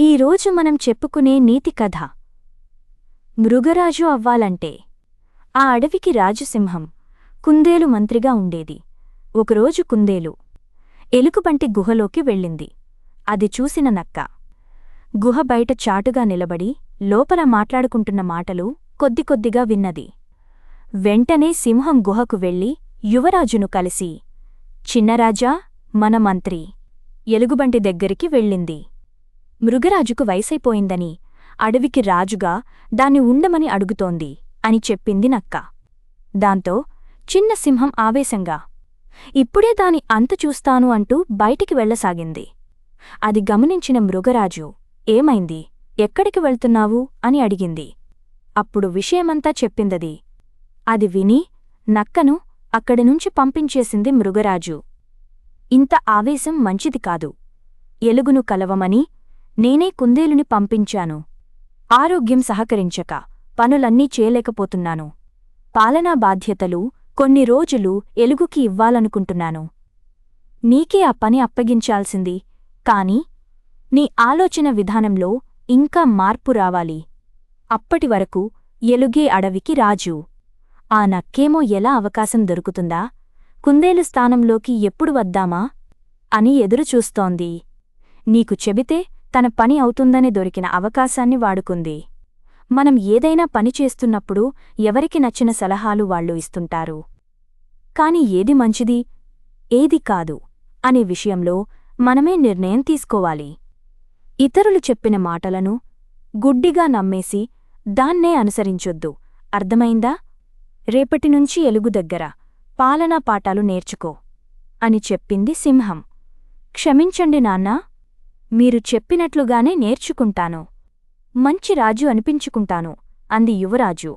ఈరోజు మనం చెప్పుకునే నీతి కథ మృగరాజు అవ్వాలంటే. ఆ అడవికి రాజు సింహం కుందేలు మంత్రిగా ఉండేది. ఒకరోజు కుందేలు ఎలుగుబంటి గుహలోకి వెళ్ళింది. అది చూసిన నక్క గుహ బయట చాటుగా నిలబడి లోపల మాట్లాడుకుంటున్న మాటలు కొద్ది కొద్దిగా విన్నది. వెంటనే సింహం గుహకు వెళ్ళి యువరాజును కలిసి, చిన్నరాజా, మన మంత్రి ఎలుగుబంటి దగ్గరికి వెళ్ళింది. మృగరాజుకు వయసైపోయిందని, అడవికి రాజుగా దాన్ని ఉండమని అడుగుతోంది అని చెప్పింది నక్క. దాంతో చిన్న సింహం ఆవేశంగా, ఇప్పుడే దాని అంతు చూస్తాను అంటూ బయటికి వెళ్లసాగింది. అది గమనించిన మృగరాజు, ఏమైంది, ఎక్కడికి వెళ్తున్నావు అని అడిగింది. అప్పుడు విషయమంతా చెప్పిందది. అది విని నక్కను అక్కడినుంచి పంపించేసింది మృగరాజు. ఇంత ఆవేశం మంచిది కాదు. ఎలుగును కలవమని నేనే కుందేలుని పంపించాను. ఆరోగ్యం సహకరించక పనులన్నీ చేయలేకపోతున్నాను. పాలనా బాధ్యతలు కొన్ని రోజులు ఎలుగుకి ఇవ్వాలనుకుంటున్నాను. నీకే ఆ పని అప్పగించాల్సింది. కాని నీ ఆలోచన విధానంలో ఇంకా మార్పు రావాలి. అప్పటివరకు ఎలుగే అడవికి రాజు. ఆ నక్కేమో ఎలా అవకాశం దొరుకుతుందా, కుందేలు స్థానంలోకి ఎప్పుడు వద్దామా అని ఎదురుచూస్తోంది. నీకు చెబితే తన పని అవుతుందని దొరికిన అవకాశాన్ని వాడుకుంది. మనం ఏదైనా పని చేస్తున్నప్పుడు ఎవరికి నచ్చిన సలహాలు వాళ్ళు ఇస్తుంటారు. కాని ఏది మంచిది, ఏది కాదు అనే విషయంలో మనమే నిర్ణయం తీసుకోవాలి. ఇతరులు చెప్పిన మాటలను గుడ్డిగా నమ్మేసి దాన్నే అనుసరించొద్దు. అర్థమైందా? రేపటినుంచి ఎలుగు దగ్గర పాలనా పాఠాలు నేర్చుకో అని చెప్పింది సింహం. క్షమించండి నాన్నా, మీరు చెప్పినట్లుగానే నేర్చుకుంటాను. మంచి రాజు అనిపించుకుంటాను అంది యువరాజు.